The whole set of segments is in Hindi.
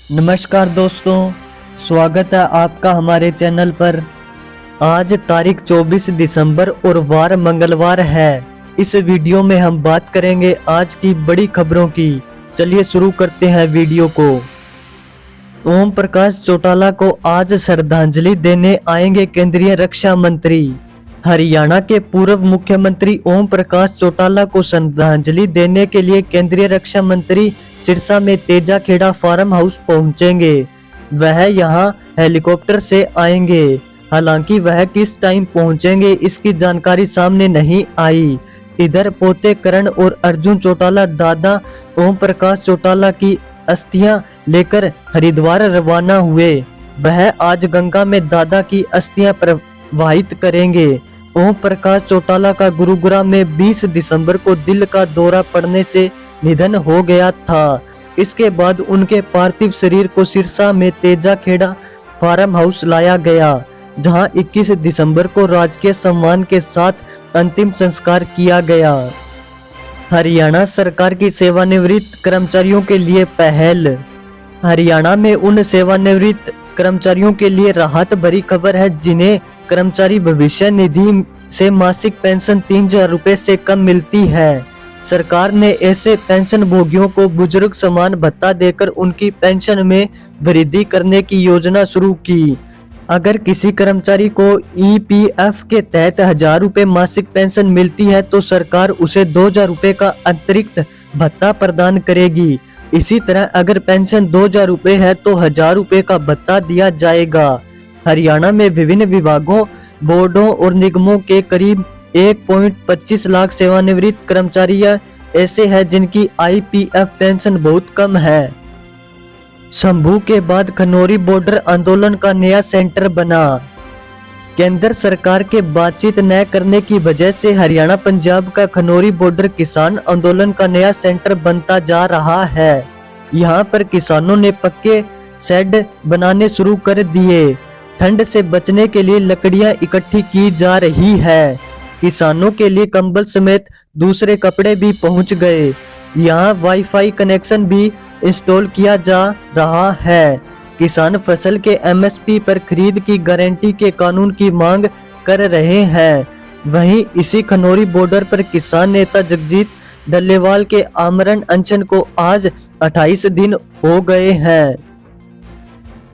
नमस्कार दोस्तों, स्वागत है आपका हमारे चैनल पर। आज तारीख 24 दिसंबर और वार मंगलवार है। इस वीडियो में हम बात करेंगे आज की बड़ी खबरों की। चलिए शुरू करते हैं वीडियो को। ओम प्रकाश चौटाला को आज श्रद्धांजलि देने आएंगे केंद्रीय रक्षा मंत्री। हरियाणा के पूर्व मुख्यमंत्री ओम प्रकाश चौटाला को श्रद्धांजलि देने के लिए केंद्रीय रक्षा मंत्री सिरसा में तेजाखेड़ा फार्म हाउस पहुंचेंगे। वह यहां हेलीकॉप्टर से आएंगे। हालांकि वह किस टाइम पहुंचेंगे इसकी जानकारी सामने नहीं आई। इधर पोते करण और अर्जुन चौटाला दादा ओम प्रकाश चौटाला की अस्थियां लेकर हरिद्वार रवाना हुए। वह आज गंगा में दादा की अस्थियां प्रवाहित करेंगे। ओम प्रकाश चौटाला का गुरुग्राम में 20 दिसंबर को दिल का दौरा पड़ने से निधन हो गया था। इसके बाद उनके पार्थिव शरीर को सिरसा में तेजाखेड़ा फार्म हाउस लाया गया, जहां 21 दिसंबर को राजकीय सम्मान के साथ अंतिम संस्कार किया गया। हरियाणा सरकार की सेवानिवृत्त कर्मचारियों के लिए पहल। हरियाणा में उन सेवानिवृत्त कर्मचारियों के लिए राहत भरी खबर है जिन्हें कर्मचारी भविष्य निधि से मासिक पेंशन 3000 रुपए से कम मिलती है। सरकार ने ऐसे पेंशन भोगियों को बुजुर्ग समान भत्ता देकर उनकी पेंशन में वृद्धि करने की योजना शुरू की। अगर किसी कर्मचारी को ईपीएफ के तहत 1000 रुपए मासिक पेंशन मिलती है तो सरकार उसे 2000 रुपए का अतिरिक्त भत्ता प्रदान करेगी। इसी तरह अगर पेंशन 2000 रुपए है तो 1000 रुपए का भत्ता दिया जाएगा। हरियाणा में विभिन्न विभागों, बोर्डों और निगमों के करीब 1.25 लाख सेवानिवृत्त कर्मचारी ऐसे हैं जिनकी आईपीएफ पेंशन बहुत कम है। शंभू के बाद खनौरी बॉर्डर आंदोलन का नया सेंटर बना। केंद्र सरकार के बातचीत न करने की वजह से हरियाणा पंजाब का खनौरी बॉर्डर किसान आंदोलन का नया सेंटर बनता जा रहा है। यहाँ पर किसानों ने पक्के शेड बनाने शुरू कर दिए। ठंड से बचने के लिए लकड़ियां इकट्ठी की जा रही है। किसानों के लिए कंबल समेत दूसरे कपड़े भी पहुंच गए। यहाँ वाईफाई कनेक्शन भी इंस्टॉल किया जा रहा है। किसान फसल के एमएसपी पर खरीद की गारंटी के कानून की मांग कर रहे हैं। वहीं इसी खनौरी बॉर्डर पर किसान नेता जगजीत डल्लेवाल के आमरण अनशन को आज 28 दिन हो गए हैं।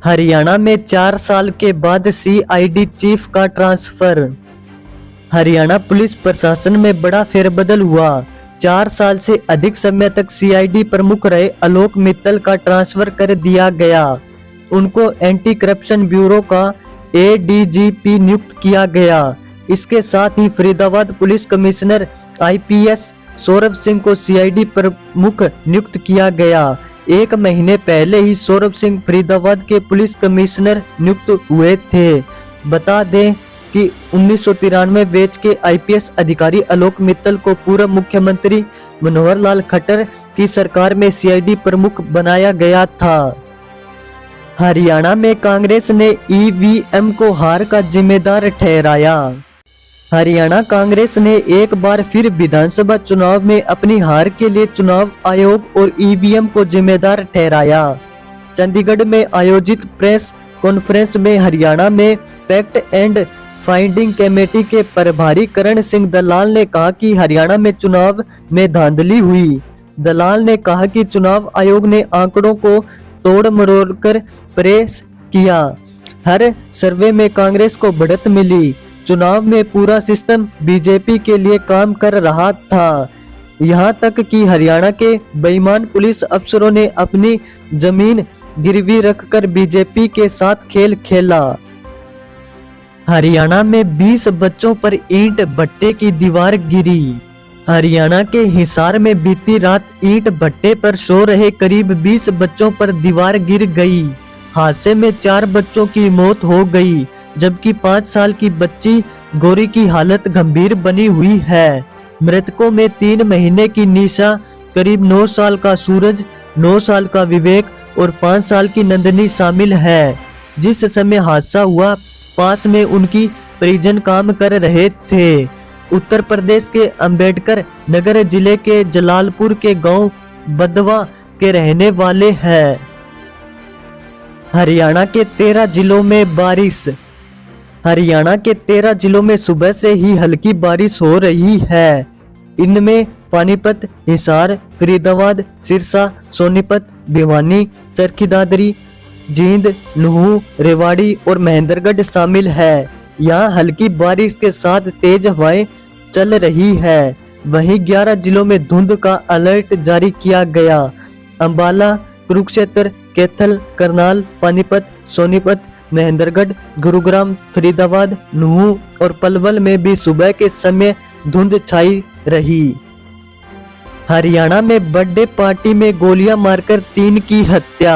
हरियाणा में 4 साल के बाद सीआईडी चीफ का ट्रांसफर। हरियाणा पुलिस प्रशासन में बड़ा फेरबदल हुआ। 4 साल से अधिक समय तक सीआईडी प्रमुख रहे आलोक मित्तल का ट्रांसफर कर दिया गया। उनको एंटी करप्शन ब्यूरो का एडीजीपी नियुक्त किया गया। इसके साथ ही Faridabad police commissioner IPS Saurabh Singh को सीआईडी प्रमुख नियुक्त किया गया। 1 महीने पहले ही सौरभ सिंह फरीदाबाद के पुलिस कमिश्नर नियुक्त हुए थे। बता दें कि 1993 बैच के आईपीएस अधिकारी आलोक मित्तल को पूर्व मुख्यमंत्री मनोहर लाल खट्टर की सरकार में सीआईडी प्रमुख बनाया गया था। हरियाणा में कांग्रेस ने ईवीएम को हार का जिम्मेदार ठहराया। हरियाणा कांग्रेस ने एक बार फिर विधानसभा चुनाव में अपनी हार के लिए चुनाव आयोग और ईवीएम को जिम्मेदार ठहराया। चंडीगढ़ में आयोजित प्रेस कॉन्फ्रेंस में हरियाणा में फैक्ट एंड फाइंडिंग कमेटी के प्रभारी करण सिंह दलाल ने कहा कि हरियाणा में चुनाव में धांधली हुई। दलाल ने कहा कि चुनाव आयोग ने आंकड़ों को तोड़ मरोड़ कर प्रेस किया। हर सर्वे में कांग्रेस को बढ़त मिली। चुनाव में पूरा सिस्टम बीजेपी के लिए काम कर रहा था। यहां तक कि हरियाणा के बेईमान पुलिस अफसरों ने अपनी जमीन गिरवी रखकर बीजेपी के साथ खेल खेला। हरियाणा में 20 बच्चों पर ईंट भट्टे की दीवार गिरी। हरियाणा के हिसार में बीती रात ईंट भट्टे पर सो रहे करीब 20 बच्चों पर दीवार गिर गई। हादसे में 4 बच्चों की मौत हो गई, जबकि 5 साल की बच्ची गौरी की हालत गंभीर बनी हुई है। मृतकों में 3 महीने की निशा, करीब 9 साल का सूरज, 9 साल का विवेक और 5 साल की नंदनी शामिल है। जिस समय हादसा हुआ पास में उनकी परिजन काम कर रहे थे। उत्तर प्रदेश के अंबेडकर नगर जिले के जलालपुर के गांव बदवा के रहने वाले हैं। हरियाणा के 13 जिलों में बारिश। हरियाणा के 13 जिलों में सुबह से ही हल्की बारिश हो रही है। इनमें पानीपत, हिसार, फरीदाबाद, सिरसा, सोनीपत, भिवानी, चरखी दादरी, जींद, नुहू, रेवाड़ी और महेंद्रगढ़ शामिल है। यहाँ हल्की बारिश के साथ तेज हवाएं चल रही है। वहीं 11 जिलों में धुंध का अलर्ट जारी किया गया। अंबाला, कुरुक्षेत्र, कैथल, करनाल, पानीपत, सोनीपत, महेंद्रगढ़, गुरुग्राम, फरीदाबाद, नुहू और पलवल में भी सुबह के समय धुंध छाई रही। हरियाणा में बर्थडे पार्टी में गोलियां मारकर 3 की हत्या।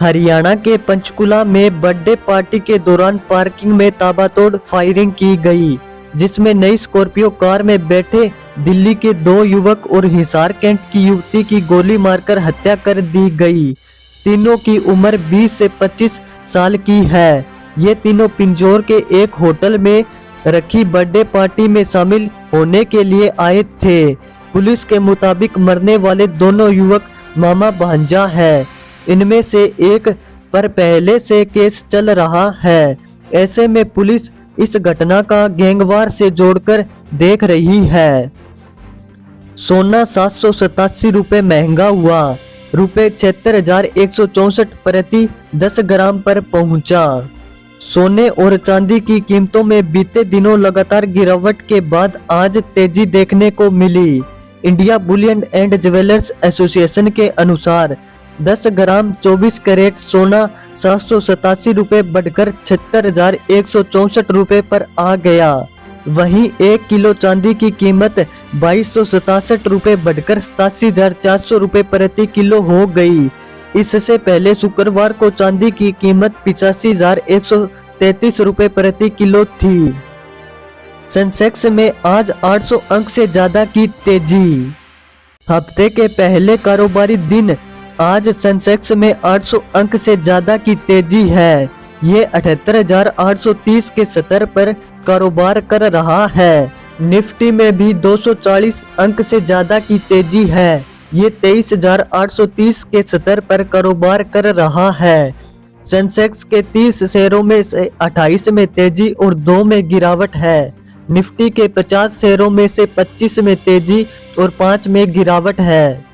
हरियाणा के पंचकुला में बर्थडे पार्टी के दौरान पार्किंग में ताबड़तोड़ फायरिंग की गई, जिसमें नई स्कॉर्पियो कार में बैठे दिल्ली के 2 युवक और हिसार कैंट की युवती की गोली मारकर हत्या कर दी गई। तीनों की उम्र 20 से 25 साल की है। ये तीनों पिंजौर के एक होटल में रखी बर्थडे पार्टी में शामिल होने के लिए आए थे। पुलिस के मुताबिक मरने वाले दोनों युवक मामा भांजा है। इनमें से एक पर पहले से केस चल रहा है। ऐसे में पुलिस इस घटना का गैंगवार से जोड़कर देख रही है। सोना 787 रुपए महंगा हुआ, रुपए 76,164 प्रति 10 ग्राम पर पहुंचा। सोने और चांदी की कीमतों में बीते दिनों लगातार गिरावट के बाद आज तेजी देखने को मिली। India bullion and jewellers association के अनुसार 10 ग्राम 24 कैरेट सोना 787 रुपए बढ़कर 76,164 रुपए पर आ गया। वहीं 1 किलो चांदी की कीमत 2,267 रुपए बढ़कर 87,400 रुपए प्रति किलो हो गई। इससे पहले शुक्रवार को चांदी की कीमत 85,133 रुपए प्रति किलो थी। सेंसेक्स में आज 800 अंक से ज्यादा की तेजी। हफ्ते के पहले कारोबारी दिन आज सेंसेक्स में 800 अंक से ज्यादा की तेजी है। ये 78,830 के स्तर पर कारोबार कर रहा है। निफ्टी में भी 240 अंक से ज्यादा की तेजी है। ये 23,830 के स्तर पर कारोबार कर रहा है। सेंसेक्स के 30 शेयरों में से 28 में तेजी और 2 में गिरावट है। निफ्टी के 50 शेयरों में से 25 में तेजी और 5 में गिरावट है।